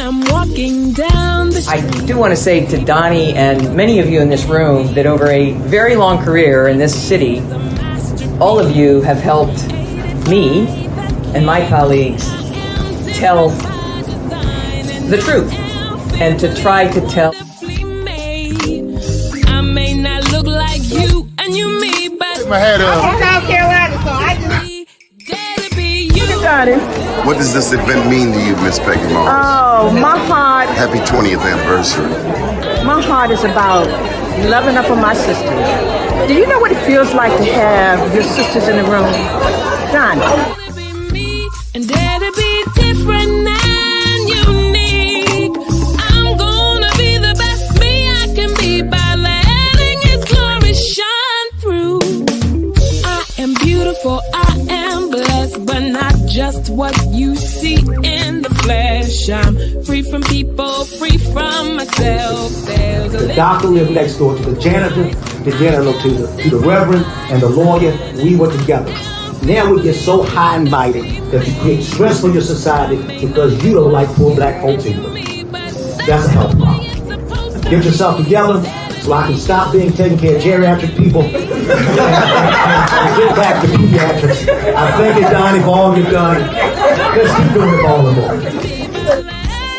I'm walking down the street. I do want to say to Doni and many of you in this room that over a very long career in this city, all of you have helped me and my colleagues tell the truth and to try to tell. I may not look like you and you me, but my head up. I'm from South Carolina, so I just... What does this event mean to you, Miss Peggy Mars? Oh, my heart. Happy 20th anniversary. My heart is about loving up on my sisters. Do you know what it feels like to have your sisters in the room? Done. And dare to be different and unique. I'm gonna be the best me I can be by letting His glory shine through. I am beautiful, I am blessed, but not just what you see in the flesh. I'm free from people, free from myself. There's The doctor lived next door to the janitor to the reverend and the lawyer. We were together. Now we get so high and mighty that you create stress for your society because you don't like poor black folks either. That's a health problem. Get yourself together so I can stop being taking care of geriatric people and get back to pediatrics. I thank you, Doni, for all you've done. Let's keep doing it all the more.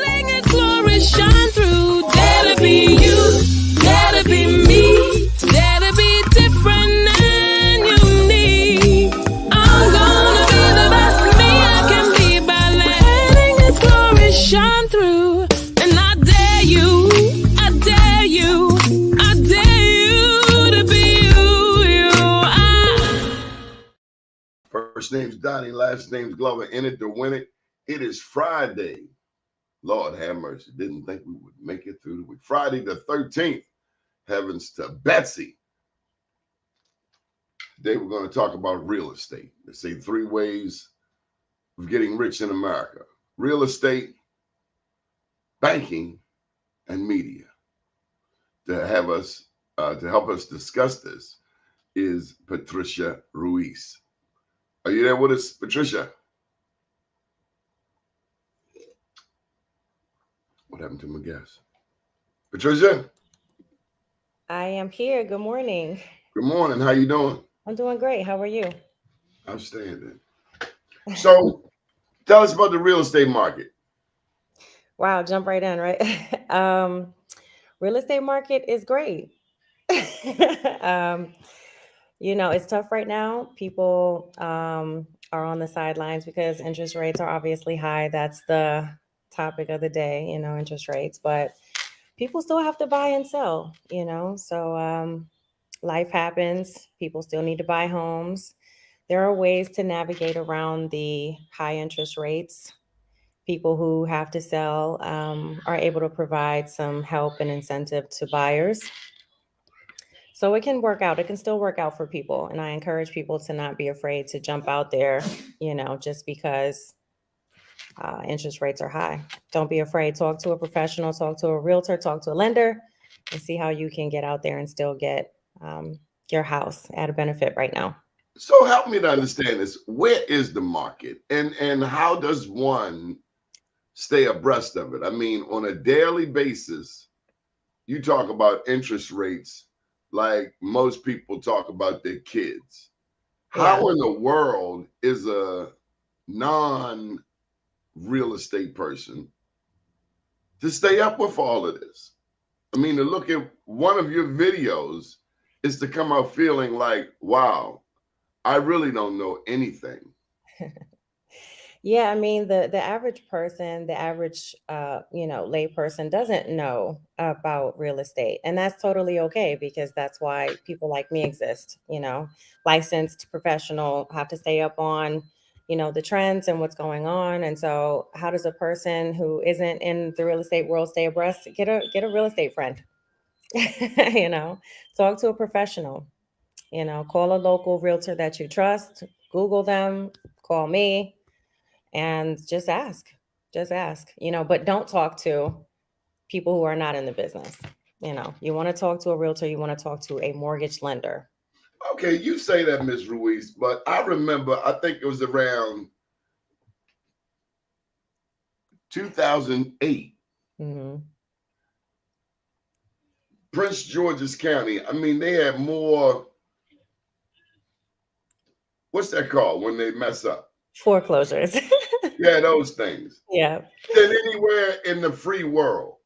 letting His glory shine through. Dare to be you, dare to be me, dare to be different and unique. I'm gonna be the best me I can be by letting His glory shine through. And I dare you, I dare you, I dare you to be you. First name's Doni, last name's Glover. In it to win it. It is Friday. Lord have mercy. Didn't think we would make it through the week. Friday the 13th. Heavens to Betsy. Today we're going to talk about real estate. They say 3 ways of getting rich in America: real estate, banking, and media. To help us discuss this is Patricia Ruiz. Are you there with us, Patricia? What happened to my guest? Patricia? I am here. Good morning. Good morning. How you doing? I'm doing great. How are you? Outstanding. So tell us about the real estate market. Wow, jump right in, right? Real estate market is great. It's tough right now. People are on the sidelines because interest rates are obviously high. That's the topic of the day, interest rates. But people still have to buy and sell, So life happens. People still need to buy homes. There are ways to navigate around the high interest rates. People who have to sell are able to provide some help and incentive to buyers. So it can work out. It can still work out for people. And I encourage people to not be afraid to jump out there, just because interest rates are high. Don't be afraid. Talk to a professional, talk to a realtor, talk to a lender, and see how you can get out there and still get your house at a benefit right now. So help me to understand this. Where is the market and how does one stay abreast of it? I mean, on a daily basis, you talk about interest rates like most people talk about their kids. How in the world is a non-real estate person to stay up with all of this? I mean, to look at one of your videos is to come out feeling like, wow, I really don't know anything. Yeah, I mean, the average person, the average lay person doesn't know about real estate. And that's totally okay because that's why people like me exist, licensed professional, have to stay up on, the trends and what's going on. And so how does a person who isn't in the real estate world stay abreast? Get a real estate friend, talk to a professional, call a local realtor that you trust, Google them, call me. And just ask, but don't talk to people who are not in the business. You want to talk to a realtor, you want to talk to a mortgage lender. Okay, you say that, Ms. Ruiz, but I remember, I think it was around 2008 Mm-hmm. Prince George's County, I mean, they have more, what's that called when they mess up? Foreclosures. Yeah, those things. Yeah. Than anywhere in the free world.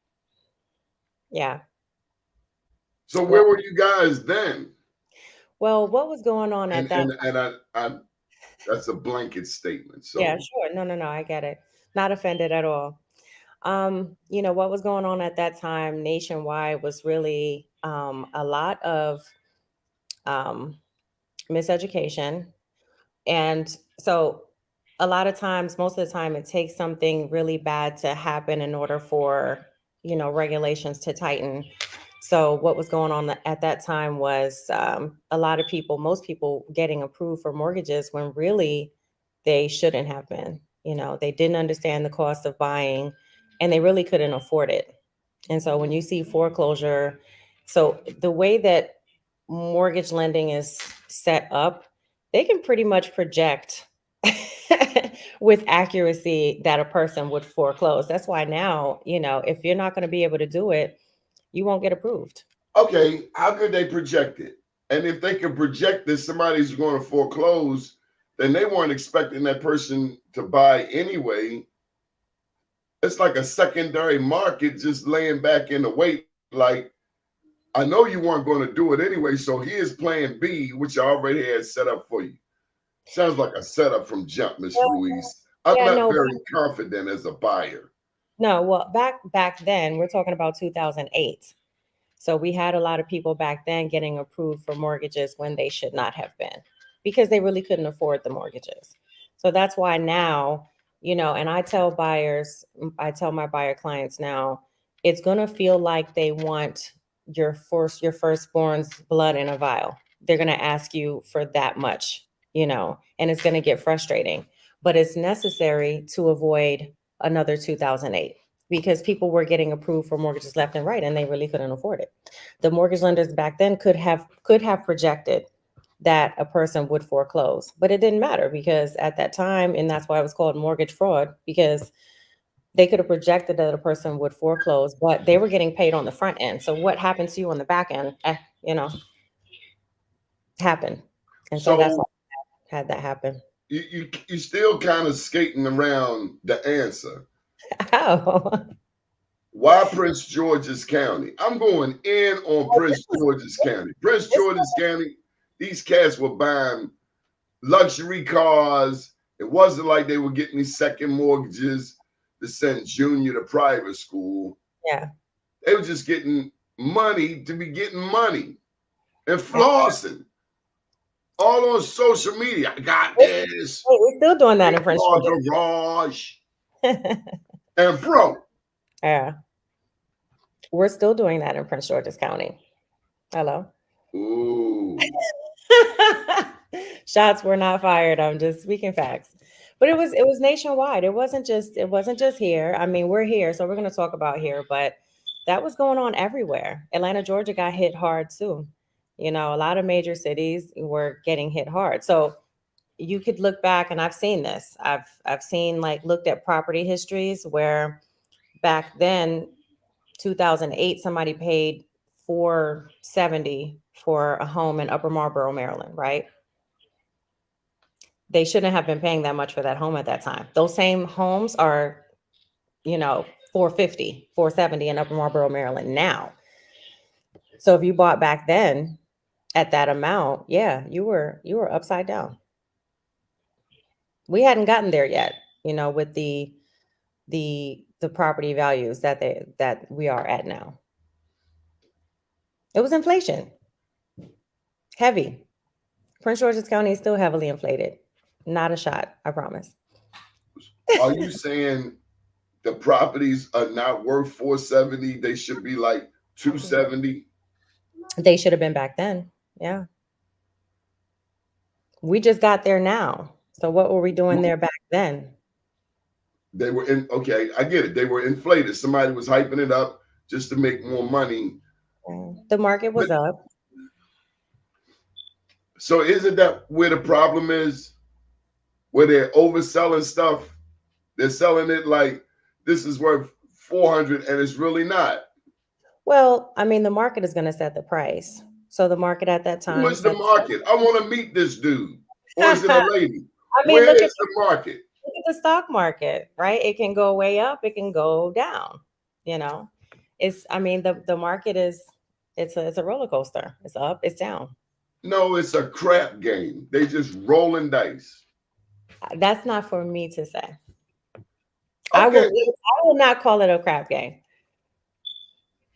Yeah. So Well, where were you guys then? well, what was going on at And that? and I that's a blanket statement. Yeah, So sure. No, I get it. Not offended at all. What was going on at that time nationwide was really a lot of um, miseducation. And so a lot of times, most of the time, it takes something really bad to happen in order for, regulations to tighten. So what was going on at that time was a lot of people, most people getting approved for mortgages when really they shouldn't have been. They didn't understand the cost of buying and they really couldn't afford it. And so when you see foreclosure, so the way that mortgage lending is set up, they can pretty much project with accuracy that a person would foreclose. That's why now, if you're not going to be able to do it, you won't get approved. okay, how could they project it? And if they can project that somebody's going to foreclose, then they weren't expecting that person to buy anyway. It's like a secondary market just laying back in the wait. Like, I know you weren't going to do it anyway, so here's plan B, which I already had set up for you. Sounds like a setup from jump, Miss Ruiz. I'm Yeah, not no, very confident as a buyer. no. Well, back then, we're talking about 2008. So we had a lot of people back then getting approved for mortgages when they should not have been because they really couldn't afford the mortgages. So that's why now, and I tell my buyer clients now, it's going to feel like they want your firstborn's blood in a vial. They're going to ask you for that much, and it's going to get frustrating, but it's necessary to avoid another 2008 because people were getting approved for mortgages left and right and they really couldn't afford it. The mortgage lenders back then could have projected that a person would foreclose, but it didn't matter because at that time, and that's why it was called mortgage fraud, because they could have projected that a person would foreclose, but they were getting paid on the front end. So what happened to you on the back end, happened. And so that's So why I had that happen. you still kind of skating around the answer. Oh, Why Prince George's County? I'm going in on Prince George's County. Prince George's County, these cats were buying luxury cars. It wasn't like they were getting these second mortgages to send junior to private school. yeah. They were just getting money to be getting money and flossing. All on social media. I got this. Hey, we're still doing that in Prince George's. Garage. And bro. Yeah. We're still doing that in Prince George's County. Hello. Ooh. Shots were not fired. I'm just speaking facts. But it was nationwide. It wasn't just here. I mean, we're here, so we're going to talk about here, but that was going on everywhere. Atlanta, Georgia got hit hard too. A lot of major cities were getting hit hard. So you could look back, and I've seen this. I've seen looked at property histories where back then 2008 somebody paid $470 for a home in Upper Marlboro, Maryland, right? They shouldn't have been paying that much for that home at that time. Those same homes are, $450, $470 in Upper Marlboro, Maryland now. So if you bought back then at that amount, yeah, you were upside down. We hadn't gotten there yet, with the property values that we are at now. It was inflation. Heavy. Prince George's County is still heavily inflated. Not a shot, I promise. Are you saying the properties are not worth 470? They should be like 270? They should have been back then. Yeah. We just got there now. So what were we doing there back then? They were okay, I get it. They were inflated. Somebody was hyping it up just to make more money. The market was up. So isn't that where the problem is? Where they're overselling stuff? They're selling it like this is worth 400 and it's really not. Well, I mean, the market is going to set the price. So the market at that Who time is the set. market? I want to meet this dude. Or is it a I lady? mean, Where is the market? look at the stock market, right? It can go way up, it can go down. You know, I mean, the market is it's a roller coaster. It's up, it's down. No, it's a crap game. They just rolling dice. That's not for me to say. I Okay, will not call it a crap game.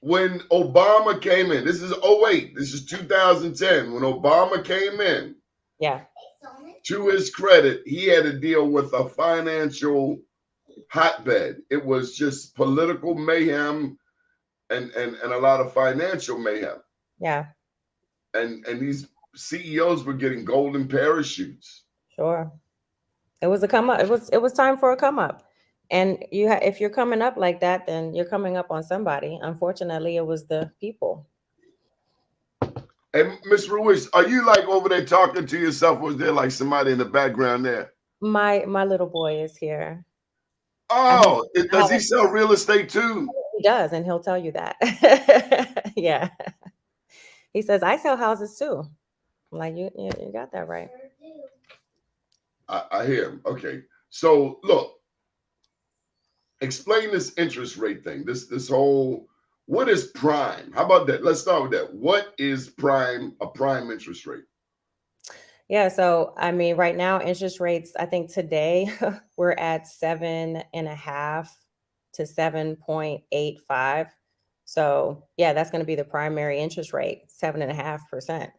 when Obama came in, this is 08, this is 2010. When Obama came in, Yeah. to his credit, he had to deal with a financial hotbed. It was just political mayhem and a lot of financial mayhem. Yeah. And these CEOs were getting golden parachutes. Sure. It was a come up. It was time for a come up. And if you're coming up like that, then you're coming up on somebody. Unfortunately, it was the people. And Miss Ruiz, are you like over there talking to yourself? Or is there like somebody in the background there? My little boy is here. Oh, does he sell real estate too? He does, and he'll tell you that. Yeah. He says, I sell houses too. I'm like, you got that right. I hear him. Okay. So look, explain this interest rate thing. This whole, what is prime? How about that? Let's start with that. What is prime, a prime interest rate? Yeah, so I mean, right now, interest rates, I think today we're at 7.5 to 7.85. So yeah, that's going to be the primary interest rate, 7.5%.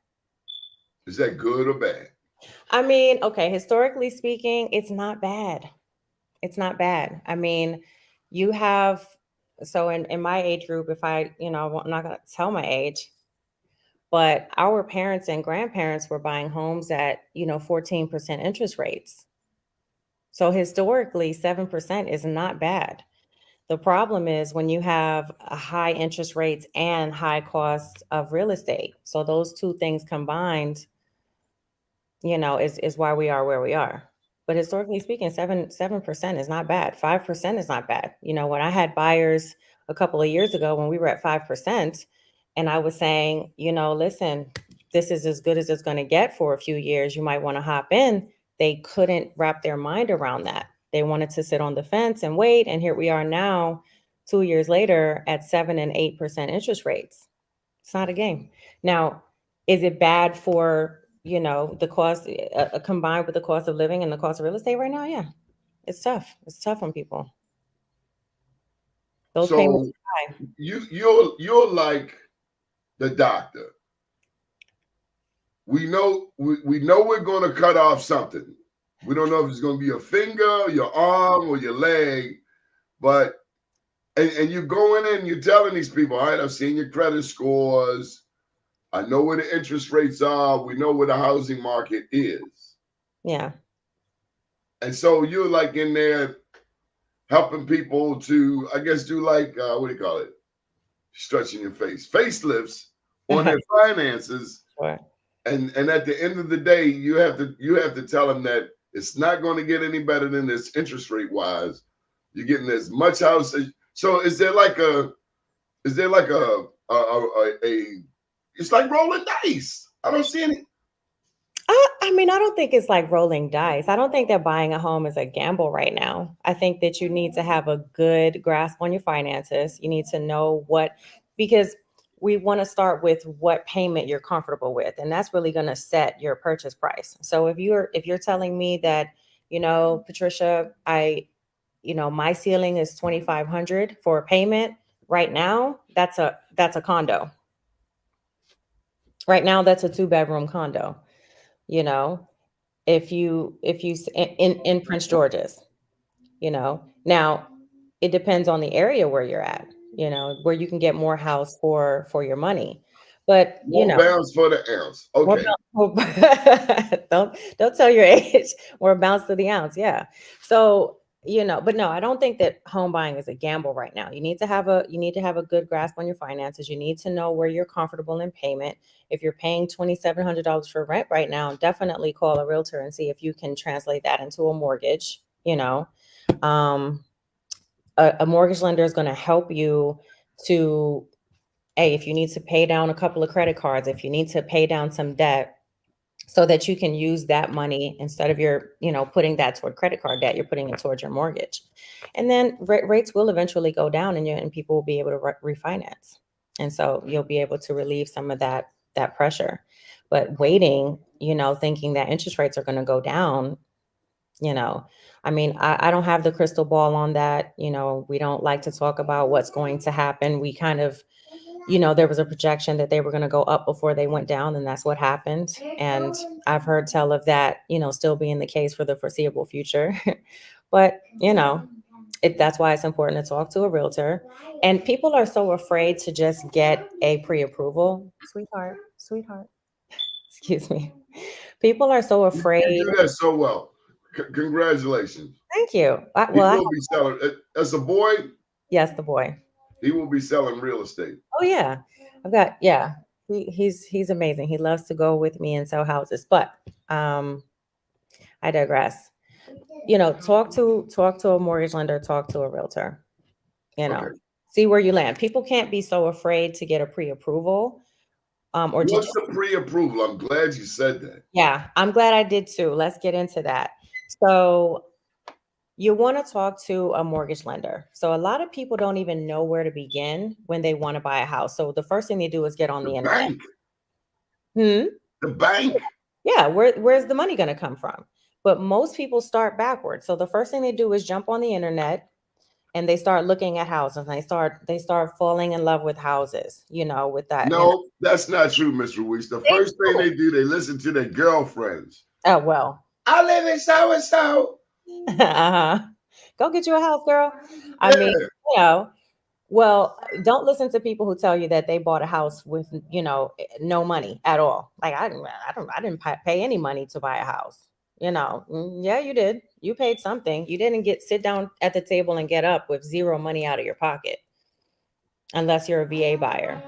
Is that good or bad? I mean, okay, historically speaking, it's not bad. It's not bad. I mean, you have, so in my age group, if I'm not going to tell my age, but our parents and grandparents were buying homes at, 14% interest rates. So historically, 7% is not bad. The problem is when you have a high interest rates and high costs of real estate. So those two things combined, is why we are where we are. But historically speaking, 7% is not bad. 5% is not bad. When I had buyers a couple of years ago when we were at 5%, and I was saying, listen, this is as good as it's going to get for a few years. You might want to hop in. They couldn't wrap their mind around that. They wanted to sit on the fence and wait. And here we are now, 2 years later, at 7 and 8% interest rates. It's not a game. Now, is it bad for the cost combined with the cost of living and the cost of real estate right now? Yeah, it's tough. It's tough on people. Those payments are high. You're like the doctor. We know we're going to cut off something. We don't know if it's going to be your finger, your arm, or your leg, but and you're going in, you're telling these people, all right, I've seen your credit scores. I know where the interest rates are. We know where the housing market is. Yeah. And so you're like in there helping people to, I guess, do like, what do you call it? Stretching your facelifts on their finances. Sure. And at the end of the day, you have to tell them that it's not going to get any better than this interest rate wise. You're getting as much house. So is there like a it's like rolling dice. I don't see any. I mean, I don't think it's like rolling dice. I don't think that buying a home is a gamble right now. I think that you need to have a good grasp on your finances. You need to know because we want to start with what payment you're comfortable with. And that's really going to set your purchase price. So if you're telling me that, Patricia, my ceiling is $2,500 for a payment right now, that's a condo. Right now, that's a 2-bedroom condo. If you in Prince George's, now it depends on the area where you're at, where you can get more house for your money. But more bounce for the ounce. Okay. Don't tell your age. More bounce to the ounce. Yeah. So, but no, I don't think that home buying is a gamble right now. You need to have a good grasp on your finances. You need to know where you're comfortable in payment. If you're paying $2,700 for rent right now, definitely call a realtor and see if you can translate that into a mortgage. a mortgage lender is going to help you to, hey, if you need to pay down a couple of credit cards, if you need to pay down some debt, so that you can use that money instead of your, putting that toward credit card debt, you're putting it towards your mortgage. And then rates will eventually go down, and people will be able to refinance. And so you'll be able to relieve some of that pressure. But waiting, thinking that interest rates are going to go down, I don't have the crystal ball on that. We don't like to talk about what's going to happen. We kind of, there was a projection that they were going to go up before they went down, and that's what happened. And I've heard tell of that, still being the case for the foreseeable future. But, that's why it's important to talk to a realtor. And people are so afraid to just get a pre-approval. Sweetheart, excuse me. People are so afraid. You do that so well. Congratulations. Thank you. He will be selling as a boy. Yes, the boy. He will be selling real estate. Oh yeah, he's amazing. He loves to go with me and sell houses. But I digress. Talk to a mortgage lender, talk to a realtor. Okay. See where you land. People can't be so afraid to get a pre-approval. What's the pre-approval? I'm glad you said that. Yeah, I'm glad I did too. Let's get into that. So you want to talk to a mortgage lender. So a lot of people don't even know where to begin when they want to buy a house. So the first thing they do is get on the internet. Bank. The bank. Yeah, where's the money going to come from? But most people start backwards. So the first thing they do is jump on the internet and they start looking at houses. And they start falling in love with houses, with that. No, that's not true, Mr. Ruiz. The first thing they do, they listen to their girlfriends. Oh, well. I live in so-and-so. Go get you a house, girl. Well, don't listen to people who tell you that they bought a house with, no money at all. Like I didn't pay any money to buy a house. Yeah, you did. You paid something. You didn't sit down at the table and get up with zero money out of your pocket, unless you're a VA buyer.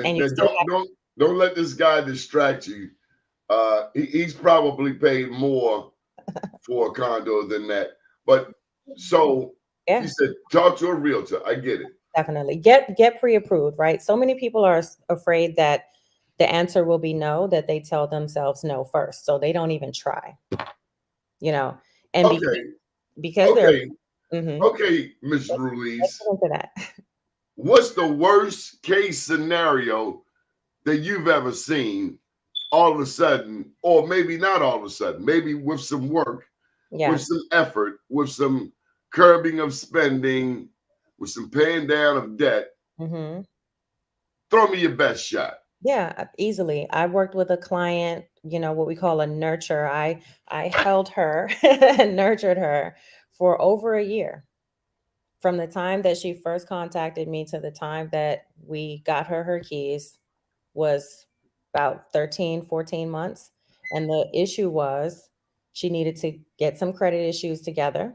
And you don't let this guy distract you. He's probably paid more for a condo than that. But so you said talk to a realtor. I get it. Definitely get pre-approved, right? So many people are afraid that the answer will be no, that they tell themselves no first, so they don't even try. And because they're okay, Ms. Ruiz. What's the worst case scenario that you've ever seen? All of a sudden, or maybe not all of a sudden, maybe with some work, with some effort, with some curbing of spending, with some paying down of debt. Throw me your best shot. Yeah, easily. I worked with a client, what we call a nurture. I held her and nurtured her for over a year. From the time that she first contacted me to the time that we got her keys was about 13, 14 months. And the issue was she needed to get some credit issues together.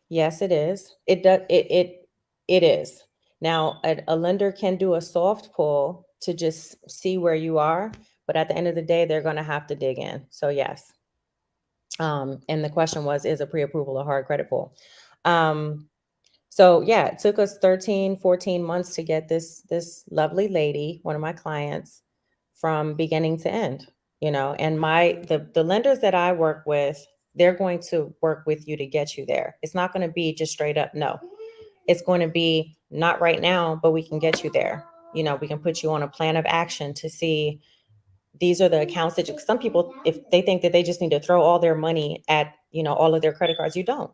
Yes, it is. It is. Now, a lender can do a soft pull to just see where you are, but at the end of the day, they're going to have to dig in. So yes. And the question was, is a pre-approval a hard credit pull? So yeah, it took us 13, 14 months to get this lovely lady, one of my clients, from beginning to end, and the lenders that I work with, they're going to work with you to get you there. It's not going to be just straight up no. It's going to be not right now, but we can get you there. We can put you on a plan of action to see these are the accounts that some people, if they think that they just need to throw all their money at, all of their credit cards, you don't.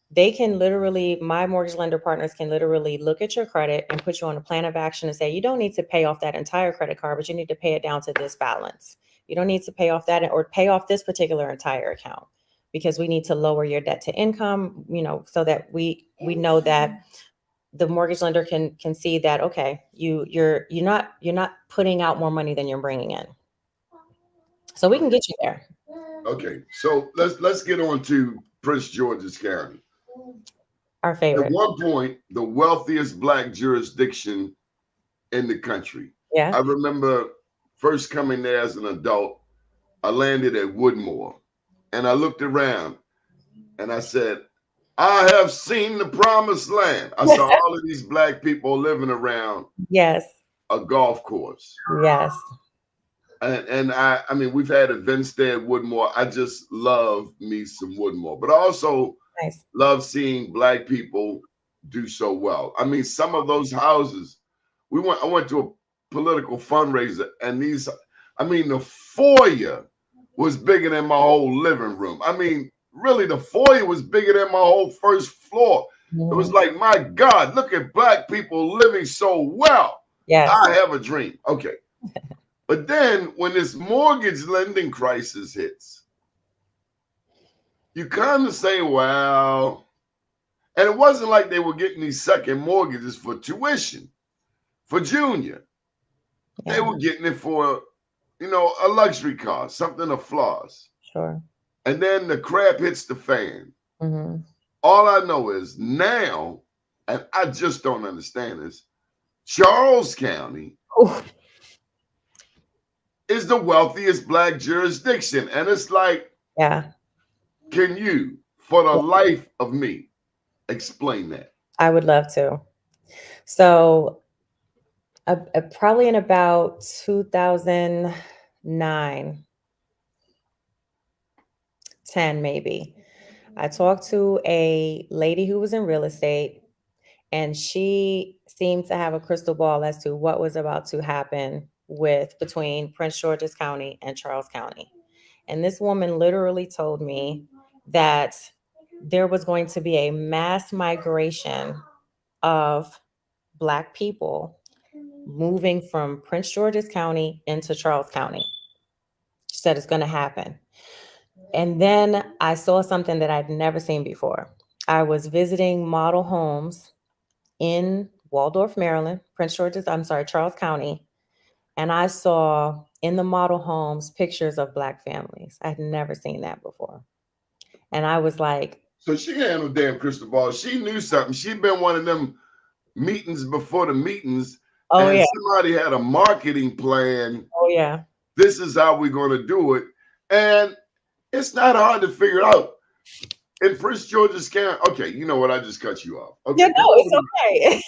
They can literally, my mortgage lender partners can literally look at your credit and put you on a plan of action and say, you don't need to pay off that entire credit card, but you need to pay it down to this balance. You don't need to pay off that or pay off this particular entire account, because we need to lower your debt to income, so that we know that the mortgage lender can see that, okay, you're not putting out more money than you're bringing in. So we can get you there. Okay, so let's get on to Prince George's County. Our favorite. At one point, the wealthiest Black jurisdiction in the country. Yeah. I remember first coming there as an adult. I landed at Woodmore, and I looked around, and I said, I have seen the promised land. I saw all of these black people living around Yes. a golf course. Yes. And I mean, we've had events there at Woodmore. I just love me some Woodmore, but I also Nice. love seeing black people do so well. I mean, some of those houses, I went to a political fundraiser, and the foyer was bigger than my whole living room. I mean, really, the foyer was bigger than my whole first floor. It was like, my God, look at black people living so well. Yes. I have a dream. Okay. But then when this mortgage lending crisis hits, you kind of say, well, and it wasn't like they were getting these second mortgages for tuition, for junior. Yeah. They were getting it for, a luxury car, something of flaws. Sure. And then the crap hits the fan. Mm-hmm. All I know is now, and I just don't understand this, Charles County is the wealthiest black jurisdiction. And it's like, Yeah. can you, for the life of me, explain that? I would love to. So probably in about 2009, 10 maybe, I talked to a lady who was in real estate, and she seemed to have a crystal ball as to what was about to happen between Prince George's County and Charles County. And this woman literally told me that there was going to be a mass migration of Black people moving from Prince George's County into Charles County. She said it's going to happen. And then I saw something that I'd never seen before. I was visiting model homes in Waldorf, Maryland, Charles County. And I saw in the model homes pictures of Black families. I'd never seen that before. And I was like, so she had no damn crystal ball. She knew something. She'd been one of them meetings before the meetings. oh, and yeah. somebody had a marketing plan. Oh, yeah. This is how we're going to do it. And it's not hard to figure out. In Prince George's County, okay, you know what? I just cut you off. Okay. Yeah, no, it's okay.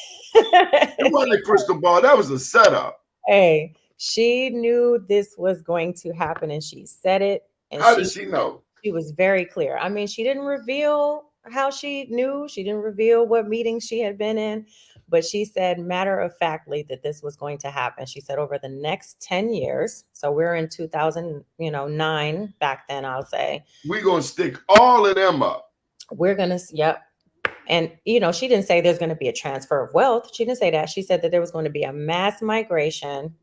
It wasn't a crystal ball. That was a setup. Hey, she knew this was going to happen, and she said it. And How did she know? She was very clear. I mean, she didn't reveal how she knew. She didn't reveal what meetings she had been in, but she said matter-of-factly that this was going to happen. She said over the next 10 years, so we're in 2009 back then, I'll say. We're going to stick all of them up. We're going to, yep. And, she didn't say there's going to be a transfer of wealth. She didn't say that. She said that there was going to be a mass migration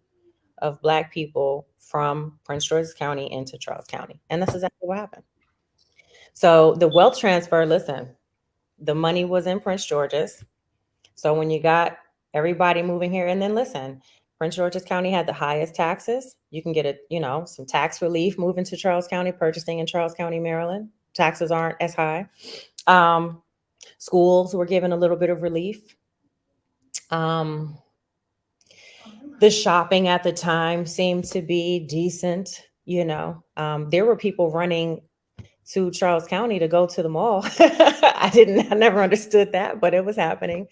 of Black people from Prince George's County into Charles County. And that's exactly what happened. So the wealth transfer, listen, the money was in Prince George's. So when you got everybody moving here, and then listen, Prince George's County had the highest taxes. You can get some tax relief moving to Charles County, purchasing in Charles County, Maryland. Taxes aren't as high. Schools were given a little bit of relief. The shopping at the time seemed to be decent. There were people running to Charles County to go to the mall. I never understood that, but it was happening.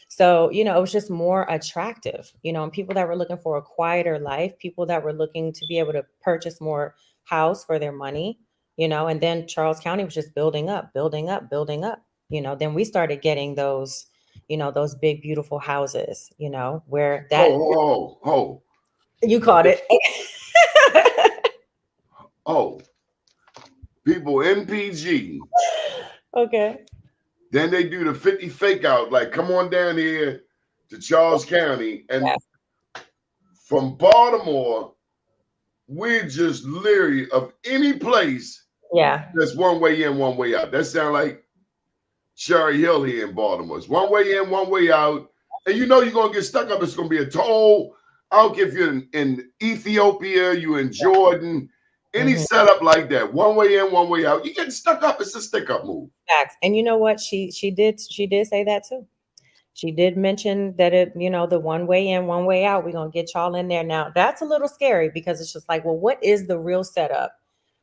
So, it was just more attractive, and people that were looking for a quieter life, people that were looking to be able to purchase more house for their money, and then Charles County was just building up. Then we started getting those big, beautiful houses, where that. Oh. You caught it. Oh. People MPG. Okay. Then they do the 50 fake out, like, come on down here to Charles County. And from Baltimore, we're just leery of any place that's one way in, one way out. That sounds like Cherry Hill here in Baltimore. It's one way in, one way out. And you're going to get stuck up. It's going to be a toll. I don't care if you're in Ethiopia, you're in Jordan, any setup like that, one way in, one way out, you get stuck up. It's a stick-up move. Facts. And you know what? She did say that too. She did mention that the one way in, one way out, we're going to get y'all in there. Now, that's a little scary because it's just like, well, what is the real setup?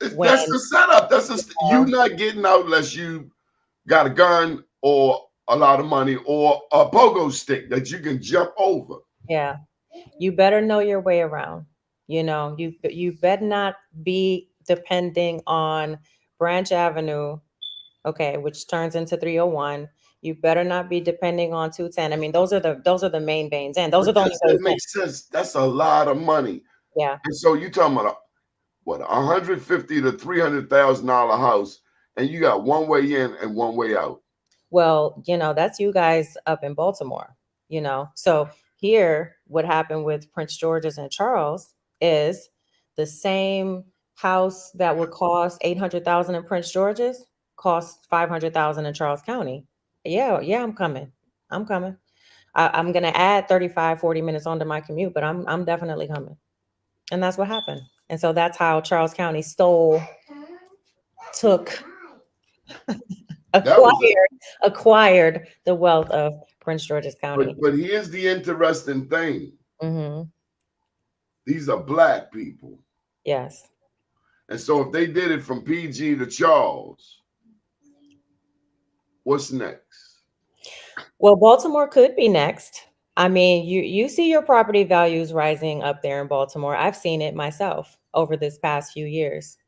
That's the setup. That's you not getting out unless you got a gun or a lot of money or a pogo stick that you can jump over. Yeah. You better know your way around. You know, you better not be depending on Branch Avenue, okay, which turns into 301. You better not be depending on 210. I mean, those are the main veins, and those are But the only that ways in. makes sense. That's a lot of money. Yeah. And so you talking about what, $150,000 to $300,000 house, and you got one way in and one way out. Well, you know, that's you guys up in Baltimore, you know. So here, what happened with Prince George's and Charles is the same house that would cost 800,000 in Prince George's costs 500,000 in Charles County. Yeah, yeah, I'm coming. I'm coming. I'm gonna add 35, 40 minutes onto my commute, but I'm definitely coming. And that's what happened. And so that's how Charles County took acquired the wealth of Prince George's County. But here's the interesting thing. Mm-hmm. These are black people. Yes. And so if they did it from PG to Charles, what's next? Well, Baltimore could be next. I mean, you see your property values rising up there in Baltimore. I've seen it myself over this past few years.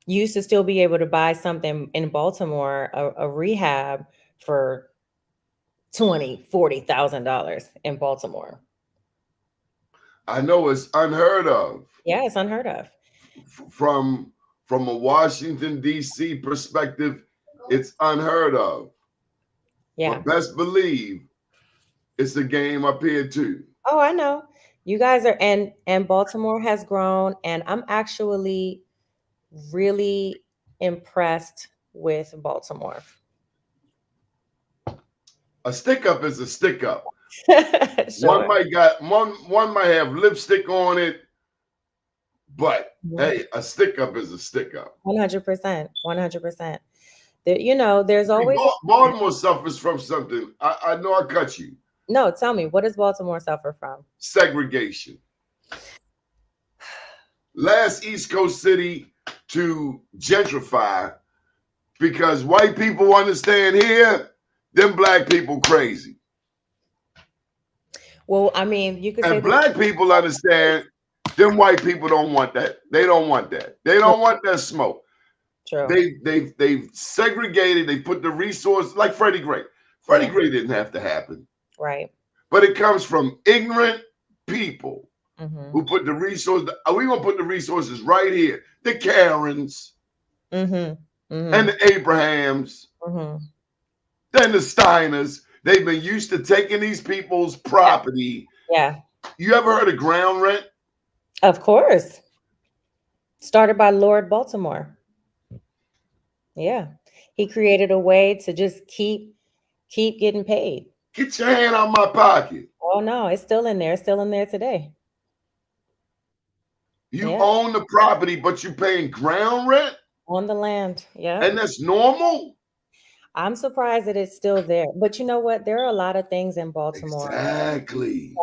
You used to still be able to buy something in Baltimore, a rehab for $20,000, $40,000 in Baltimore. I know it's unheard of. Yeah, it's unheard of. From a Washington, D.C. perspective, it's unheard of. Yeah. But best believe it's a game up here too. Oh, I know. You guys are, and Baltimore has grown, and I'm actually really impressed with Baltimore. A stick up is a stick up. Sure. One might have lipstick on it, but hey, a stick up is a stick up. 100%. 100%. You know, there's always Baltimore suffers from something. I know I cut you. No, tell me, what does Baltimore suffer from? Segregation. Last East Coast city to gentrify because white people understand here, them black people crazy. Well, I mean, you could say black people understand them white people don't want that. They don't want that. They don't want that smoke. True. They've segregated. They put the resources like Freddie Gray. Freddie Gray didn't have to happen. Right. But it comes from ignorant people Mm-hmm. who put the resources. We're going to put the resources right here. The Karens Mm-hmm. Mm-hmm. and the Abrahams Mm-hmm. and the Steiners. They've been used to taking these people's property. Yeah. You ever heard of ground rent? Of course. Started by Lord Baltimore. Yeah. He created a way to just keep getting paid. Get your hand out my pocket. Oh no, it's still in there. It's still in there today. You own the property, but you're paying ground rent? On the land. Yeah. And that's normal? I'm surprised that it's still there. But you know what? There are a lot of things in Baltimore exactly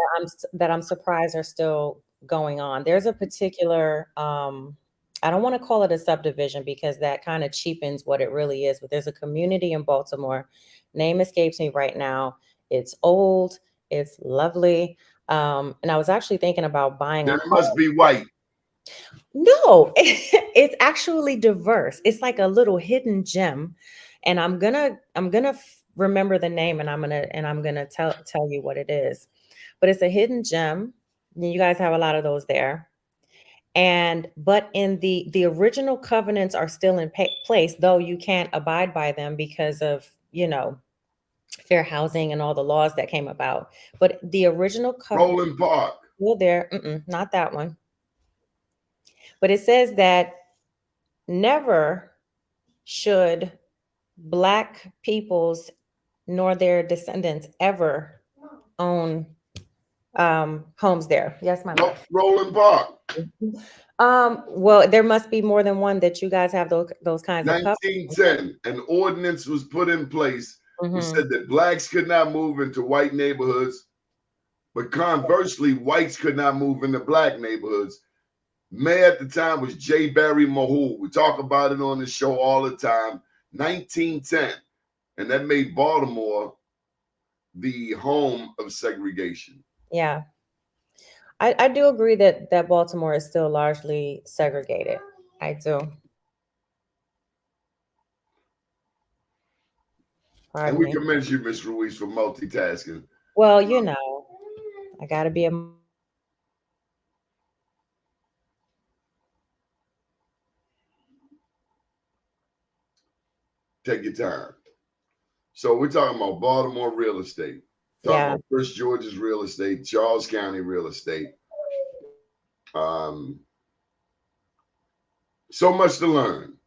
that I'm surprised are still going on. There's a particular I don't want to call it a subdivision because that kind of cheapens what it really is, but there's a community in Baltimore. Name escapes me right now. It's old, it's lovely. And I was actually thinking about buying it must be white. No, it's actually diverse. It's like a little hidden gem. And I'm gonna remember the name and I'm gonna tell you what it is. But it's a hidden gem. You guys have a lot of those there. But in the original covenants are still in place, though you can't abide by them because of, you know, fair housing and all the laws that came about. But the original covenant, Roland Park. Well, there, not that one. But it says that never should Black peoples nor their descendants ever own homes there. Yes, my love. Roland Park. Well, there must be more than one that you guys have those kinds of. 1910, an ordinance was put in place who said that Blacks could not move into white neighborhoods, but conversely, whites could not move into Black neighborhoods. Mayor at the time was J. Barry Mahul. We talk about it on the show all the time. 1910. And that made Baltimore the home of segregation. Yeah. I do agree that Baltimore is still largely segregated. I do. And Pardon we me. commend you, Miss Ruiz, for multitasking. Well, you know, I got to be a Take your time. So we're talking about Baltimore real estate, talking yeah. about Prince George's real estate, Charles County real estate. So much to learn.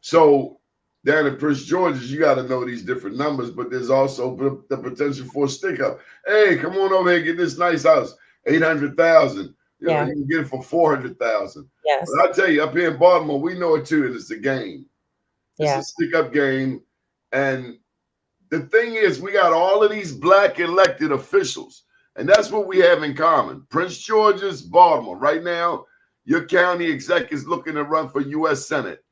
So down in Prince George's, you got to know these different numbers, but there's also the potential for a stick up. Hey, come on over here, get this nice house, 800,000. You know, Yeah. you can get it for 400,000. Yes. But I tell you, up here in Baltimore, we know it too, and it's a game. It's Yeah. a stick up game, and the thing is, we got all of these black elected officials, and that's what we have in common. Prince George's, Baltimore. Right now, your county exec is looking to run for U.S. Senate.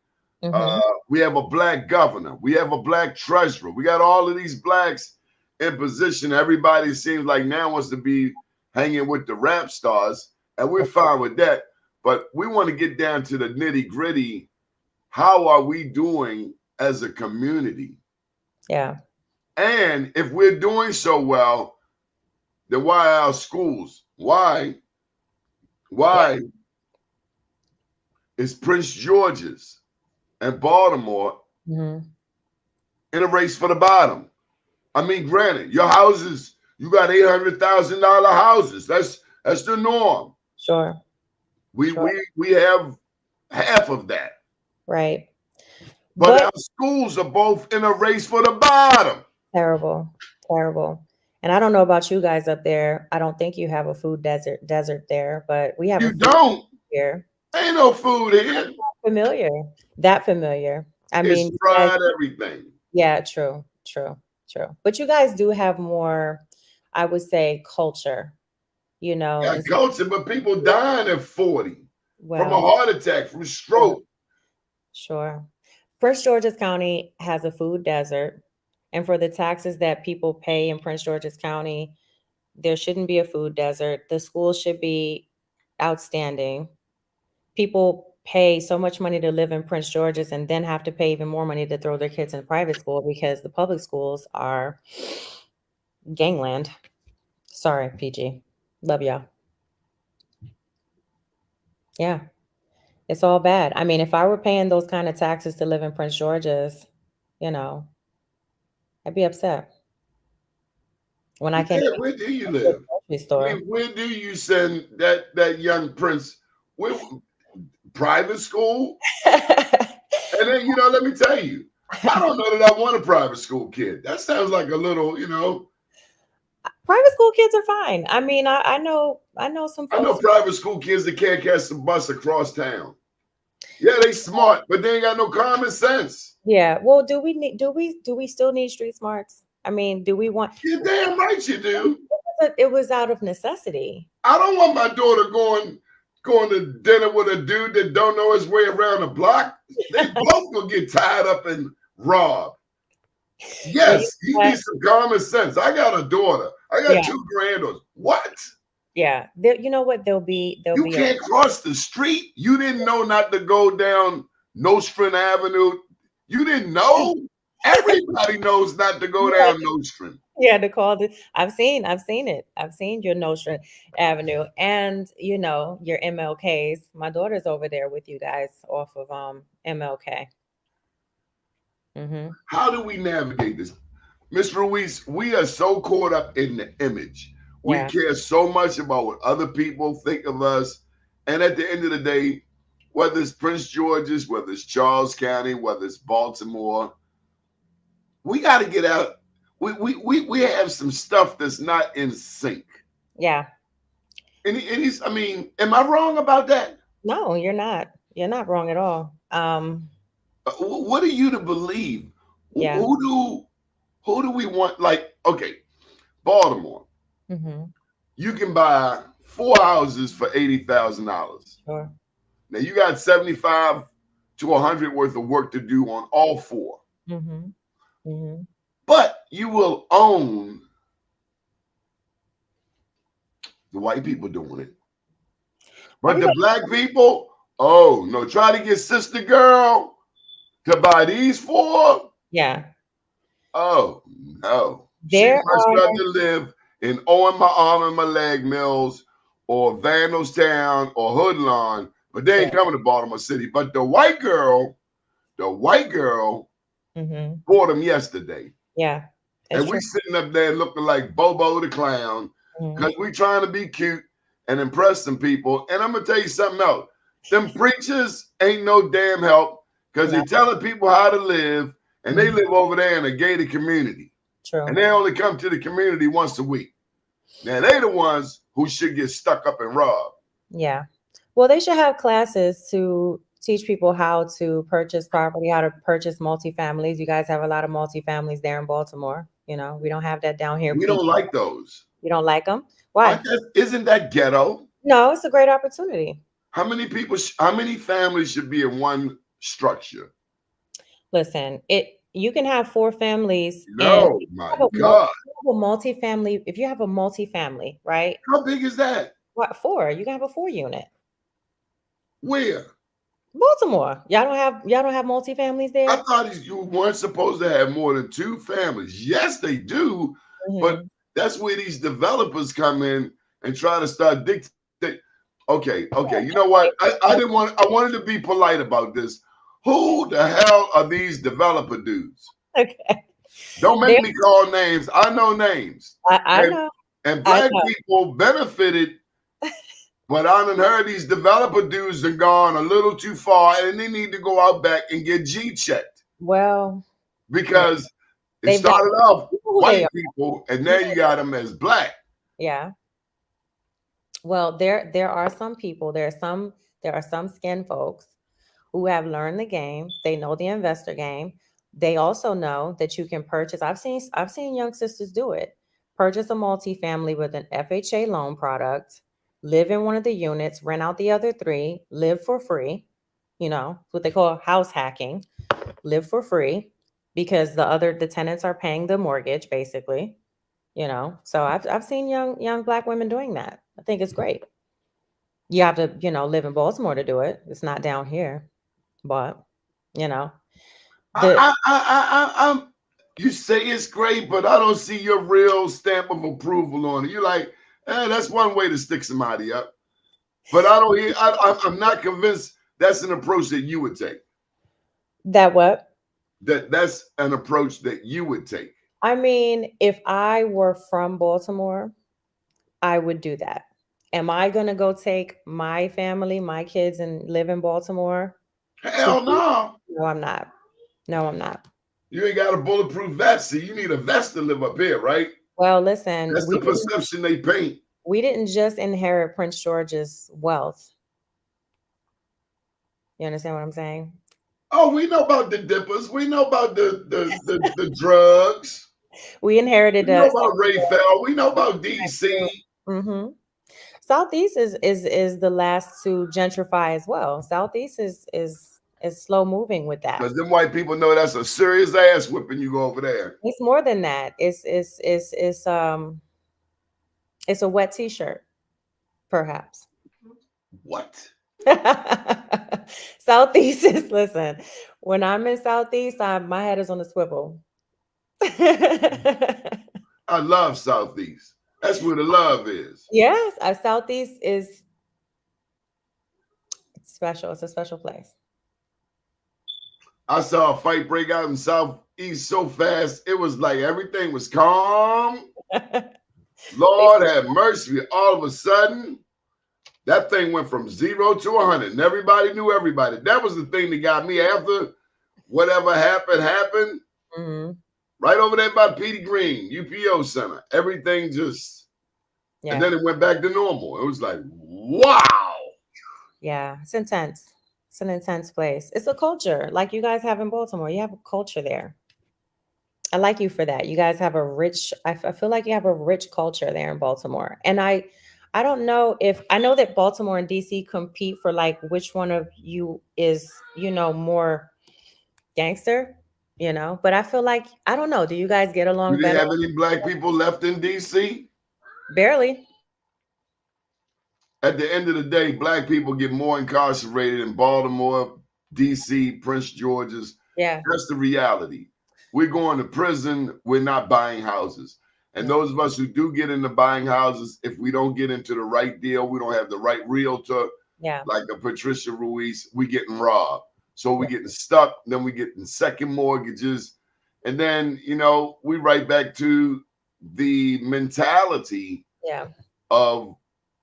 We have a black governor. We have a black treasurer. We got all of these blacks in position. Everybody seems like now wants to be hanging with the rap stars, and we're fine with that. But we want to get down to the nitty gritty. How are we doing as a community? Yeah. And if we're doing so well, then why our schools? Why is Prince George's and Baltimore in a race for the bottom? I mean, granted, your houses, you got $800,000 houses. That's the norm. Sure. We have half of that. Right. But our schools are both in a race for the bottom. Terrible. And I don't know about you guys up there. I don't think you have a food desert there, but we have. You don't here. Ain't no food here. That familiar. I mean, it's fried everything. Yeah, true. But you guys do have more, I would say, culture. You know, yeah, culture, but people dying at 40 from a heart attack, from stroke. Sure. Prince George's County has a food desert. And for the taxes that people pay in Prince George's County, there shouldn't be a food desert. The schools should be outstanding. People pay so much money to live in Prince George's and then have to pay even more money to throw their kids in private school because the public schools are gangland. Sorry, PG. Love y'all. Yeah. It's all bad. I mean, if I were paying those kind of taxes to live in Prince George's, you know, I'd be upset. When I can't. Where do you live? I mean, where do you send that young prince? Private school? And then, you know, let me tell you, I don't know that I want a private school kid. That sounds like a little, you know. Private school kids are fine. I mean, I know some folks. I know private school kids that can't catch the bus across town. Yeah, they smart, but they ain't got no common sense. Yeah. Well, do we still need street smarts? I mean, do we want? You're damn right you do. It was out of necessity. I don't want my daughter going to dinner with a dude that don't know his way around the block. They both gonna get tied up and robbed. Yes, you need some common sense. I got a daughter. I got 2 granddaughters. What? Yeah. You know what? You can't cross the street. You didn't know not to go down Nostrand Avenue. You didn't know? Everybody knows not to go down Nostrand. Yeah, to call it. I've seen it. I've seen your Nostrand Avenue and, you know, your MLKs. My daughter's over there with you guys off of MLK. How do we navigate this? Ms. Ruiz, we are so caught up in the image. We care so much about what other people think of us. And at the end of the day, whether it's Prince George's, whether it's Charles County, whether it's Baltimore, we got to get out. We have some stuff that's not in sync. Yeah. And he's, I mean, am I wrong about that? No, you're not. You're not wrong at all. What are you to believe? Yeah. Who do we want? Like, okay, Baltimore. You can buy 4 houses for $80,000. Sure. Now you got 75 to 100 worth of work to do on all 4. Mm-hmm. Mm-hmm. But you will own the white people doing it. But the Everybody, black people, oh no, try to get sister girl to buy these four. yeah. Oh no. She'd There much are, rather live in Owen my arm and my leg mills or Vandalstown or Hoodlawn, but they ain't coming to Baltimore City. But the white girl mm-hmm. bought them yesterday. Yeah, it's And true. we sitting up there looking like Bobo the Clown Mm-hmm. because we trying to be cute and impress some people. And I'm gonna tell you something else. Them preachers ain't no damn help because No, they're telling people how to live, and they mhm, live over there in a gated community. And true. they only come to the community once a week. Now they the ones who should get stuck up and robbed. Yeah. Well, they should have classes to teach people how to purchase property, how to purchase multifamilies. You guys have a lot of multifamilies there in Baltimore. You know, we don't have that down here. We don't like those. You don't like them? Why? Isn't that ghetto? No, it's a great opportunity. How many people? How many families should be in one structure? Listen, you can have 4 families and No, my God. multifamily. If you have a multifamily, right? How big is that? What 4? You can have a 4 unit. Where? Baltimore. Y'all don't have multifamilies there? I thought you weren't supposed to have more than 2 families. Yes, they do, but Mhm. that's where these developers come in and try to start dictating. Okay. You know what? I didn't want. I wanted to be polite about this. Who the hell are these developer dudes? Okay. Don't make me call names. I know names. I know. And I black know. people benefited, but I done heard these developer dudes have gone a little too far, and they need to go out back and get G checked Well, because it they've got started off who they white are. people, and now you got them as black. Yeah. Well, there are some people, there are some skin folks who have learned the game. They know the investor game. They also know that you can purchase. I've seen young sisters do it. Purchase a multifamily with an FHA loan product, live in one of the units, rent out the other 3, live for free. You know, what they call house hacking. Live for free because the tenants are paying the mortgage basically. You know, so I've seen young black women doing that. I think it's great. You have to, live in Baltimore to do it. It's not down here, but you know, the I'm. You say it's great, but I don't see your real stamp of approval on it. You're like, that's one way to stick somebody up, but I don't hear. I'm not convinced that's an approach that you would take. that what? That's an approach that you would take. I mean, if I were from Baltimore, I would do that. Am I gonna go take my family, my kids, and live in Baltimore? Hell no. No, I'm not. No, I'm not. You ain't got a bulletproof vest. See, you need a vest to live up here, right? Well, listen, That's the perception they paint. we didn't just inherit Prince George's wealth. You understand what I'm saying? Oh, we know about the dippers. We know about the drugs. We inherited We know about Rayfell. We know about DC. Mm-hmm. Southeast is the last to gentrify as well. Southeast is slow moving with that. Because them white people know that's a serious ass whipping you go over there. It's more than that. It's a wet t-shirt, perhaps. What? Southeast is listen. When I'm in Southeast, my head is on a swivel. I love Southeast. That's where the love is. Yes, Southeast is special. It's a special place. I saw a fight break out in Southeast so fast, it was like everything was calm. Lord have mercy. All of a sudden, that thing went from 0 to 100, and everybody knew everybody. That was the thing that got me after whatever happened. Mm-hmm. Right over there by Petey Green, UPO Center. Everything just, and then it went back to normal. It was like, wow. Yeah, it's intense. It's an intense place. It's a culture like you guys have in Baltimore. You have a culture there. I like you for that. You guys have I feel like you have a rich culture there in Baltimore. And I don't know I know that Baltimore and DC compete for like which one of you is, more gangster. you know. But I feel like, I don't know, do you guys get You along didn't better? have any black people left in DC? Barely. At the end of the day, black people get more incarcerated in Baltimore, DC, Prince George's. Yeah. That's the reality. We're going to prison. We're not buying houses. And Yeah. those of us who do get into buying houses, if we don't get into the right deal, we don't have the right realtor, Yeah. like a Patricia Ruiz, we getting robbed. So we getting stuck. Then we getting second mortgages. And then, you know, we right back to the mentality Yeah. of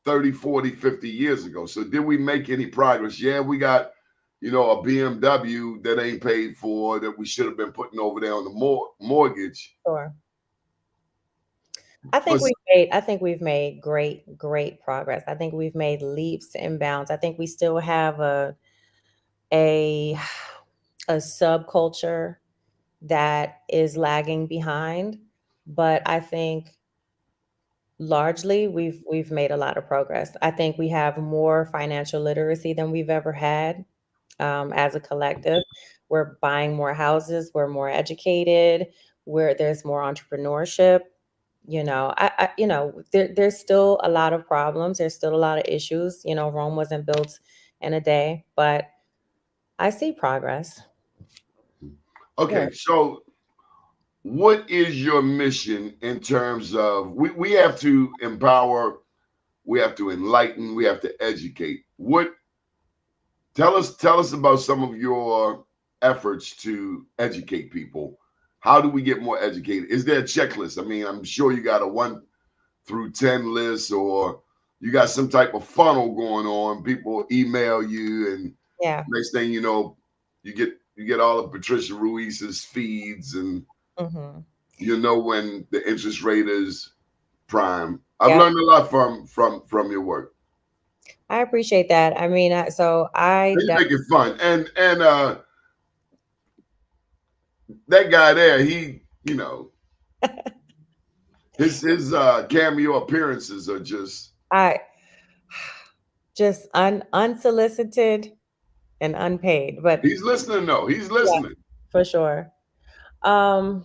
30, 40, 50 years ago. So did we make any progress? Yeah, we got, you know, a BMW that ain't paid for that we should have been putting over there on the mortgage. Sure. I think we've made great progress. I think we've made leaps and bounds. I think we still have a subculture that is lagging behind, but I think largely we've made a lot of progress. I think we have more financial literacy than we've ever had, as a collective. We're buying more houses, we're more educated, where there's more entrepreneurship. You know, there's still a lot of problems. There's still a lot of issues. You know, Rome wasn't built in a day, but I see progress. Okay, Yeah. so what is your mission in terms of we have to empower, we have to enlighten, we have to educate. What tell us about some of your efforts to educate people. How do we get more educated? Is there a checklist? I mean, I'm sure you got a 1 through 10 list, or you got some type of funnel going on. People email you, and Yeah. next thing you know, you get all of Patricia Ruiz's feeds, and Hmm. you know when the interest rate is prime. I've Yeah. learned a lot from your work. I appreciate that. I mean, And you make it fun, and that guy there, he, you know, his cameo appearances are just. I just unsolicited and unpaid, but He's listening though. He's yeah, listening. for sure. Um,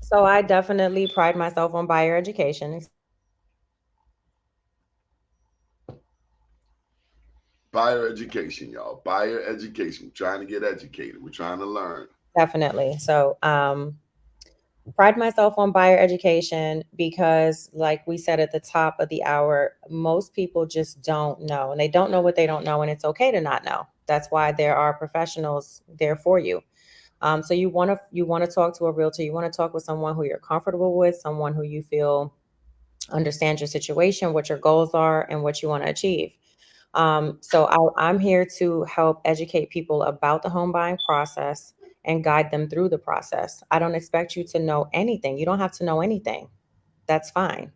so I definitely pride myself on buyer education. Buyer education, y'all. Buyer education. We're trying to get educated. We're trying to learn. Definitely. So, pride myself on buyer education because, like we said at the top of the hour, most people just don't know, and they don't know what they don't know, and it's okay to not know. That's why there are professionals there for you. So you want to talk to a realtor. You want to talk with someone who you're comfortable with, someone who you feel understands your situation, what your goals are, and what you want to achieve. I'm here to help educate people about the home buying process and guide them through the process. I don't expect you to know anything. You don't have to know anything. That's fine.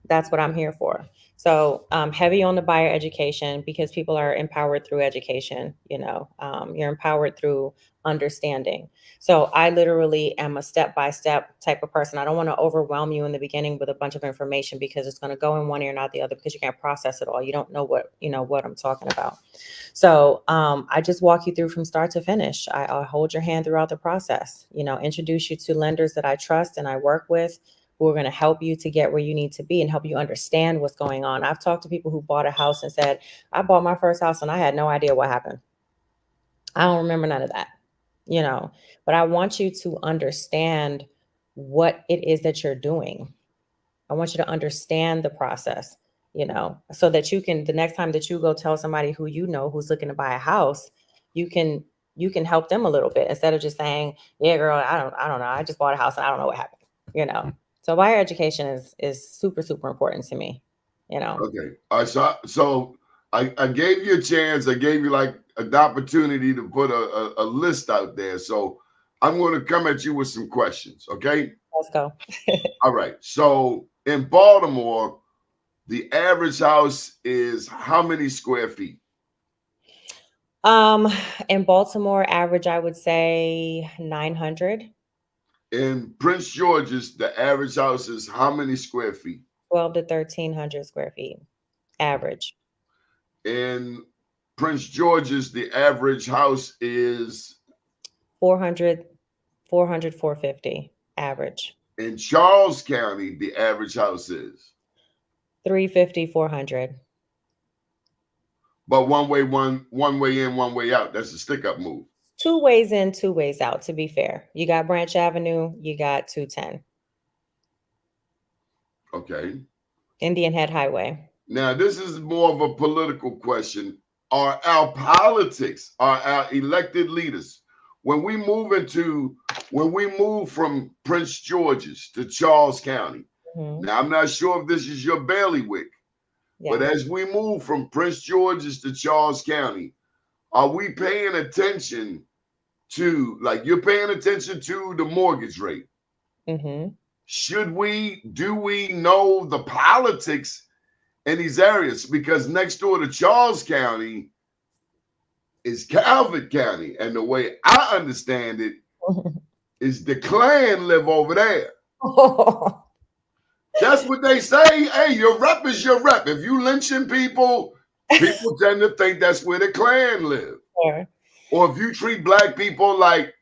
That's what I'm here for. So heavy on the buyer education because people are empowered through education. You're empowered through understanding. So I literally am a step-by-step type of person. I don't want to overwhelm you in the beginning with a bunch of information because it's going to go in one ear, not the other, because you can't process it all. You don't know what I'm talking about. So I just walk you through from start to finish. I'll hold your hand throughout the process, introduce you to lenders that I trust and I work with, who are going to help you to get where you need to be and help you understand what's going on. I've talked to people who bought a house and said, I bought my first house and I had no idea what happened. I don't remember none of that, but I want you to understand what it is that you're doing. I want you to understand the process, so that you can, the next time that you go tell somebody who who's looking to buy a house, you can help them a little bit instead of just saying, yeah, girl, I don't know. I just bought a house and I don't know what happened. So buyer education is super, super important to me, Okay. All right. So I gave you a chance. I gave you like an opportunity to put a list out there. So I'm going to come at you with some questions. Okay. Let's go. All right. So in Baltimore, the average house is how many square feet? In Baltimore, average, I would say 900. In Prince George's, the average house is how many square feet? 12 to 1,300 square feet, average. In Prince George's, the average house is 400 400, 450 average. In Charles County, the average house is 350, 400. but one way in, one way out. That's a stick up move. 2 ways in, 2 ways out, to be fair. You got Branch Avenue, you got 210. Okay. Indian Head Highway. Now, this is more of a political question. Are our politics, are our elected leaders, when we move from Prince George's to Charles County, now I'm not sure if this is your bailiwick, but as we move from Prince George's to Charles County, are we paying attention to, like, you're paying attention to the mortgage rate? Do we know the politics in these areas? Because next door to Charles County is Calvert County. And the way I understand it is the Klan live over there. That's what they say. Hey, your rep is your rep. If you lynching people, people tend to think that's where the Klan live. Yeah. Or if you treat black people like,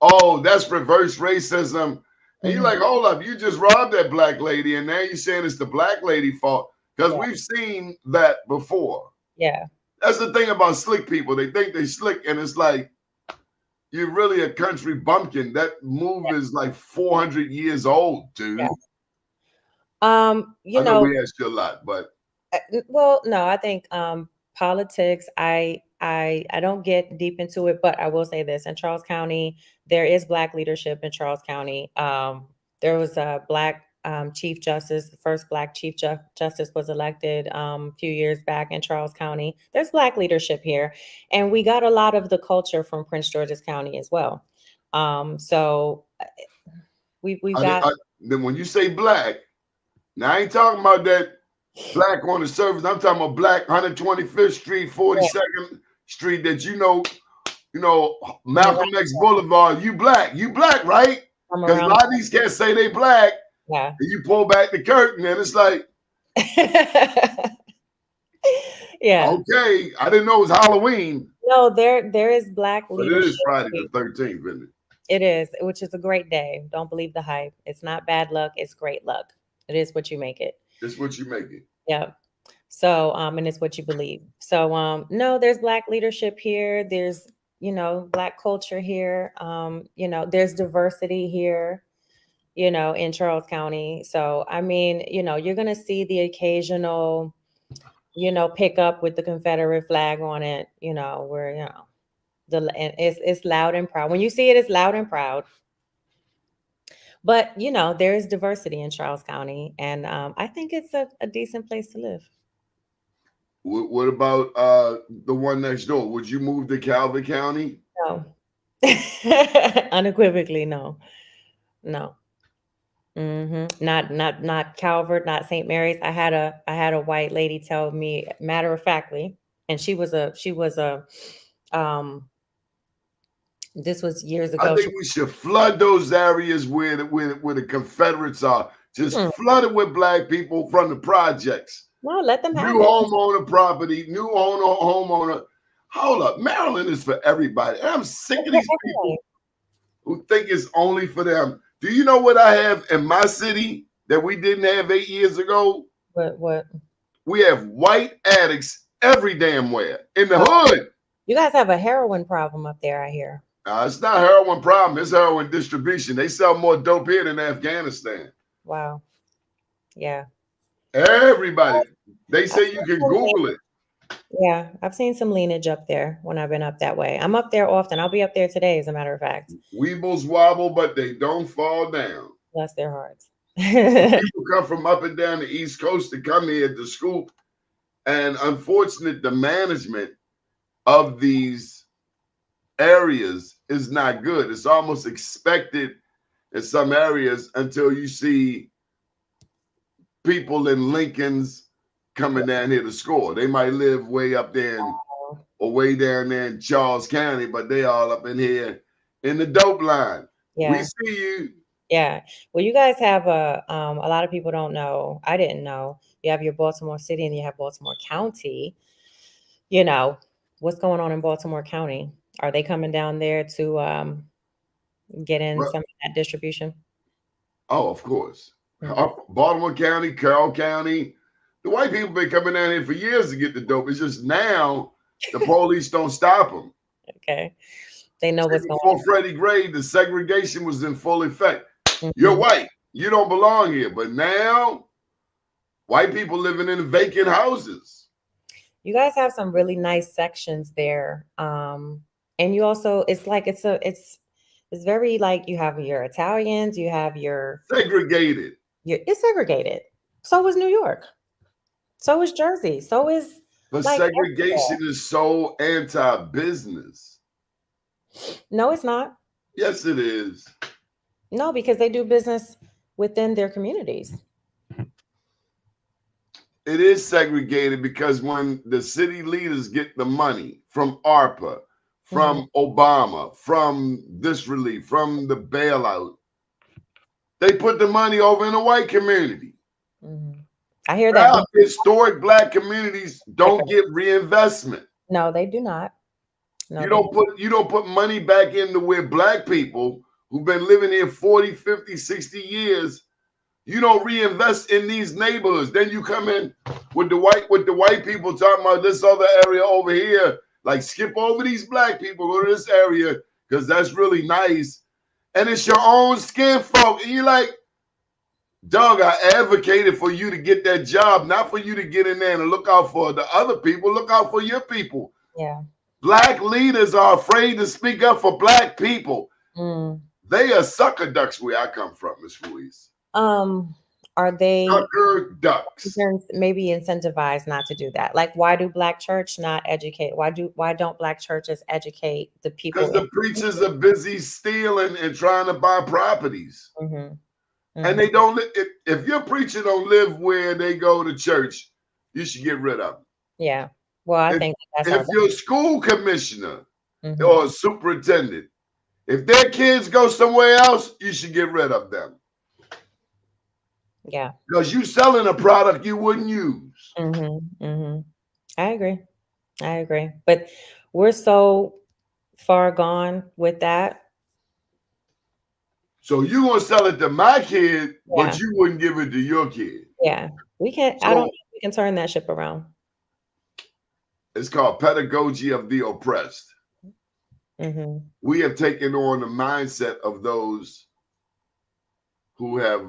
oh, that's reverse racism. And you're like, hold up, you just robbed that black lady, and now you're saying it's the black lady fault. Because we've seen that before. Yeah. That's the thing about slick people. They think they slick, and it's like, you're really a country bumpkin. That move is like 400 years old, dude. Yeah. I know we asked you a lot, but well, no, I think politics, I don't get deep into it, but I will say this: in Charles County, there is black leadership in Charles County. There was a black chief justice. The first black chief justice was elected a few years back in Charles County. There's black leadership here, and we got a lot of the culture from Prince George's County as well. So we've got. Then when you say black, now I ain't talking about that black on the surface. I'm talking about black 125th Street, 42nd Street. That you know, Malcolm X Boulevard. You black, right? Because a lot of these cats say they black. Yeah. And you pull back the curtain, and it's like, yeah. Okay, I didn't know it was Halloween. No, there is black leadership. But it is Friday the 13th, isn't it? It is, which is a great day. Don't believe the hype. It's not bad luck. It's great luck. It is what you make it. It's what you make it. Yeah. So, and it's what you believe. So, no, there's black leadership here. There's, black culture here. There's diversity here, in Charles County. So, I mean, you're going to see the occasional, pick up with the Confederate flag on it, where, it's loud and proud. When you see it, it's loud and proud. But, there is diversity in Charles County, and I think it's a decent place to live. What about the one next door? Would you move to Calvert County? No. Unequivocally, no. No. Not Calvert, not St. Mary's. I had a white lady tell me, matter of factly, and she was a this was years ago. I think we should flood those areas where the Confederates are. Just flood it with black people from the projects. No, let them have new it. homeowner property, new homeowner. Hold up, Maryland is for everybody. I'm sick of these people who think it's only for them. Do you know what I have in my city that we didn't have 8 years ago? What? We have white addicts every damn where in the hood. You guys have a heroin problem up there, I hear. It's not a heroin problem. It's heroin distribution. They sell more dope here than Afghanistan. Wow. Yeah. Everybody. They say you can Google it. Yeah. I've seen some leanage up there when I've been up that way. I'm up there often. I'll be up there today, as a matter of fact. Weebles wobble, but they don't fall down. Bless their hearts. People come from up and down the East Coast to come here to scoop. And unfortunately, the management of these areas is not good. It's almost expected in some areas until you see people in Lincoln's coming down here to score. They might live way up there or way down there in Charles County, but they all up in here in the dope line. Yeah. We see you. Yeah. Well, you guys have a lot of people don't know. I didn't know. You have your Baltimore City and you have Baltimore County. What's going on in Baltimore County? Are they coming down there to get in Well, some of that distribution? oh, of course. Mhm. Baltimore County, Carroll County. The white people been coming down here for years to get the dope. It's just now the police don't stop them. Okay. They know what's going Before Freddie Gray, the segregation was in full effect. on. You're white. You don't belong here. But now, white people living in vacant houses. You guys have some really nice sections there. And you also, it's like, it's very like you have your Italians, you have Segregated. it's segregated. So is New York. So is Jersey. So is But like segregation everywhere. is so anti-business. No, it's not. Yes, it is. No, because they do business within their communities. It is segregated because when the city leaders get the money from ARPA, from Obama, from this relief, from the bailout, they put the money over in the white community. I hear that. Now, historic black communities don't get reinvestment. No, they do not. No, You don't put money back into where black people who've been living here 40, 50, 60 years, you don't reinvest in these neighborhoods. Then you come in with the white people talking about this other area over here. Like skip over these black people, go to this area because that's really nice. And it's your own skin folk. And you're like, dog, I advocated for you to get that job, not for you to get in there and look out for the other people. Look out for your people. Yeah. Black leaders are afraid to speak up for black people. They are sucker ducks where I come from, Miss Ruiz. Are they sucker ducks? Maybe incentivized not to do that? Like, why do black church not educate? Why don't black churches educate the people? Because the preachers are busy stealing and trying to buy properties. And they don't. If your preacher don't live where they go to church, you should get rid of them. Yeah. Well, I think that's if your school commissioner or superintendent, if their kids go somewhere else, you should get rid of them. Yeah. Because you selling a product you wouldn't use. I agree. But we're so far gone with that. So you're going to sell it to my kid, but you wouldn't give it to your kid. Yeah. We can't. I don't think we can turn that ship around. It's called pedagogy of the oppressed. We have taken on the mindset of those who have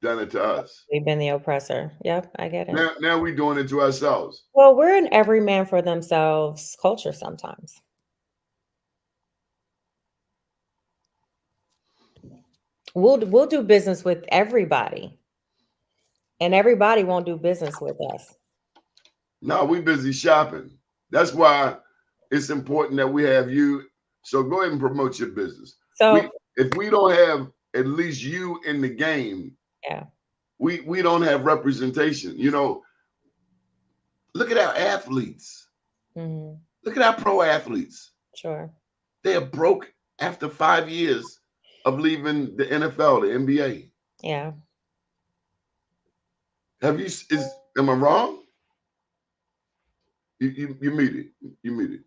done it to us. We've been the oppressor. Yep, I get it. Now we're doing it to ourselves. Well, we're an every man for themselves culture sometimes. We'll do business with everybody, and everybody won't do business with us. No, we busy shopping. That's why it's important that we have you. So go ahead and promote your business. So if we don't have at least you in the game, we don't have representation. You know, look at our athletes. Look at our pro athletes. Sure. They are broke after 5 years of leaving the NFL, the NBA. Yeah. Am I wrong? You meet it. You meet it.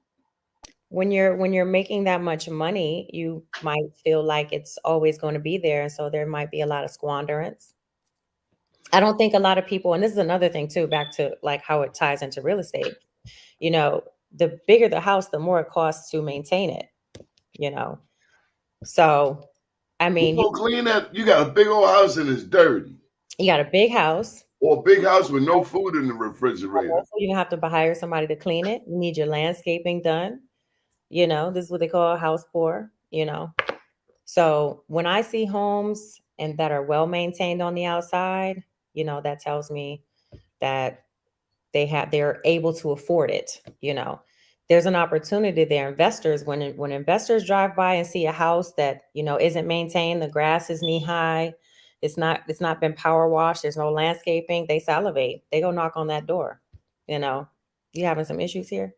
When you're making that much money, you might feel like it's always going to be there. And so there might be a lot of squanderance. I don't think a lot of people, and this is another thing too, back to like how it ties into real estate. You know, the bigger the house, the more it costs to maintain it, you know. So I mean, you clean that. You got a big old house and it's dirty. You got a big house. Or a big house with no food in the refrigerator. You're gonna have to hire somebody to clean it. You need your landscaping done. You know, this is what they call a house poor, you know. So when I see homes and that are well maintained on the outside, you know, that tells me that they're able to afford it, you know. There's an opportunity there. Investors, when investors drive by and see a house that, you know, isn't maintained, the grass is knee high, it's not been power washed, there's no landscaping, they salivate. They go knock on that door. You know, you having some issues here?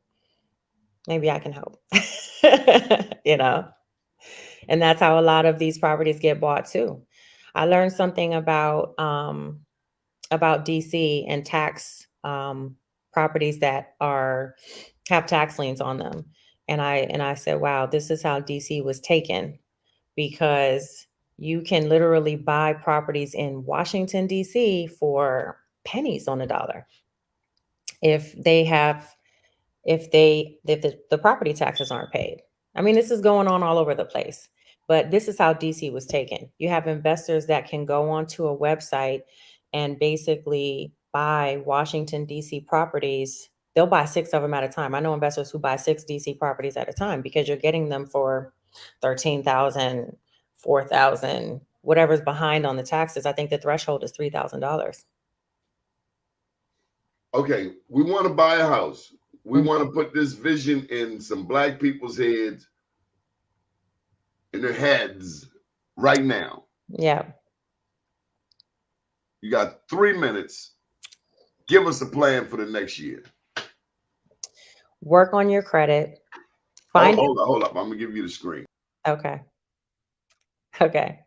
Maybe I can help. You know. And that's how a lot of these properties get bought too. I learned something about DC and tax properties that have tax liens on them. And I said, wow, this is how DC was taken, because you can literally buy properties in Washington, DC for pennies on the dollar if they have if the property taxes aren't paid. I mean, this is going on all over the place, but this is how DC was taken. You have investors that can go onto a website and basically buy Washington, DC properties. They'll buy 6 of them at a time. I know investors who buy 6 DC properties at a time because you're getting them for 13,000, 4,000, whatever's behind on the taxes. I think the threshold is $3,000. Okay, we want to buy a house. We Mhm. want to put this vision in some black people's heads, in their heads right now. Yeah. You got 3 minutes. Give us a plan for the next year. Work on your credit. Hold up. I'm gonna give you the screen. Okay. Okay.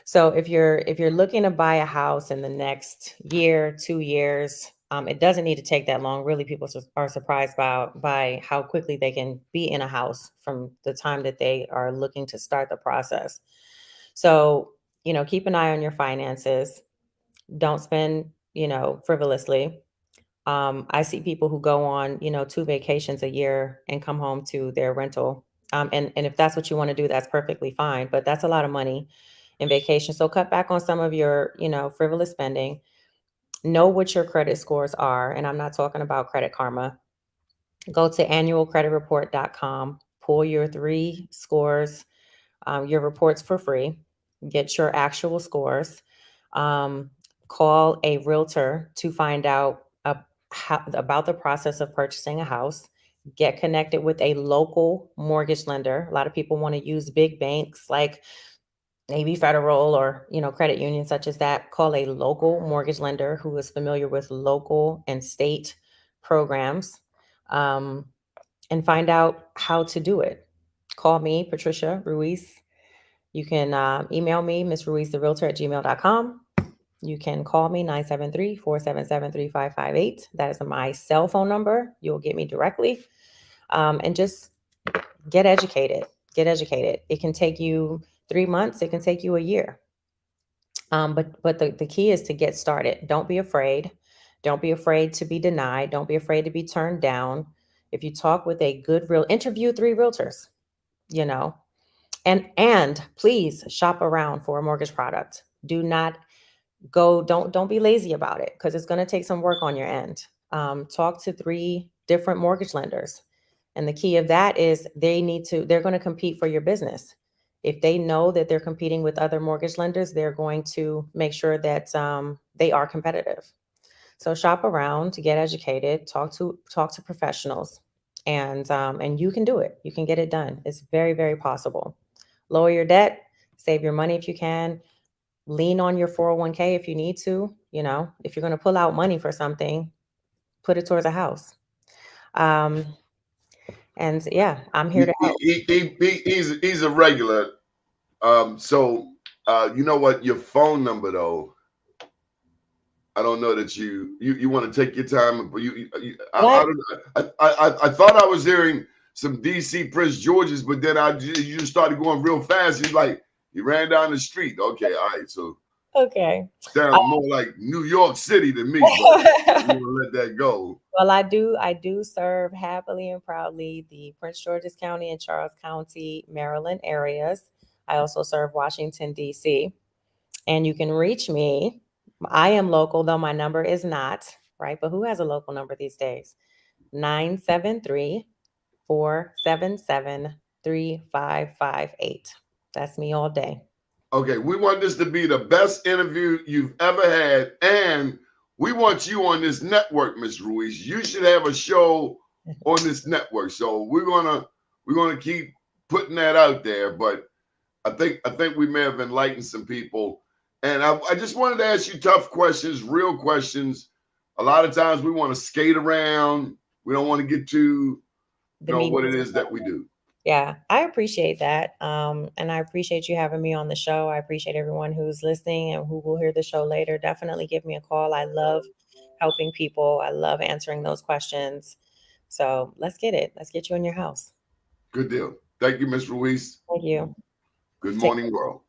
So if you're looking to buy a house in the next year, 2 years, it doesn't need to take that long. Really, people are surprised by how quickly they can be in a house from the time that they are looking to start the process. So, keep an eye on your finances. Don't spend, frivolously. I see people who go on, 2 vacations a year and come home to their rental. And if that's what you want to do, that's perfectly fine. But that's a lot of money in vacation. So cut back on some of your, frivolous spending. Know what your credit scores are. And I'm not talking about Credit Karma. Go to annualcreditreport.com, pull your 3 scores, your reports for free, get your actual scores, um, call a realtor to find out about the process of purchasing a house, get connected with a local mortgage lender. A lot of people want to use big banks like maybe Federal or, credit unions such as that. Call a local mortgage lender who is familiar with local and state programs, um, and find out how to do it. Call me, Patricia Ruiz. You can email me, Miss Ruiz, the realtor at gmail.com. You can call me 973-477-3558. That is my cell phone number. You'll get me directly. And just get educated. Get educated. It can take you 3 months. It can take you a year. But the key is to get started. Don't be afraid. Don't be afraid to be denied. Don't be afraid to be turned down. If you talk with a good interview 3 realtors, you know, and please shop around for a mortgage product. Do not don't be lazy about it, because it's going to take some work on your end. Talk to 3 different mortgage lenders. And the key of that is they're going to compete for your business. If they know that they're competing with other mortgage lenders, they're going to make sure that they are competitive. So shop around, get educated, talk to professionals, and you can do it. You can get it done. It's very, very possible. Lower your debt, save your money if you can, lean on your 401k if you need to. If you're going to pull out money for something, put it towards a house. And yeah, I'm here to help. He's a regular. So you know what? Your phone number though. I don't know that you want to take your time, but I thought I was hearing some DC Prince George's, but then you just started going real fast. He's like you ran down the street. Okay, all right, so Okay. sounds more like New York City to me. But you want to let that go. Well, I do serve happily and proudly the Prince George's County and Charles County, Maryland areas. I also serve Washington, D.C. And you can reach me. I am local, though my number is not, right? But who has a local number these days? 973-477-3558. That's me all day. Okay, we want this to be the best interview you've ever had, and we want you on this network, Miss Ruiz. You should have a show on this network. So we're gonna keep putting that out there. But I think we may have enlightened some people. And I just wanted to ask you tough questions, real questions. A lot of times we want to skate around. We don't want to get to what it is that we do. Yeah, I appreciate that. And I appreciate you having me on the show. I appreciate everyone who's listening and who will hear the show later. Definitely give me a call. I love helping people. I love answering those questions. So let's get it. Let's get you in your house. Good deal. Thank you, Ms. Ruiz. Thank you. Good morning, world.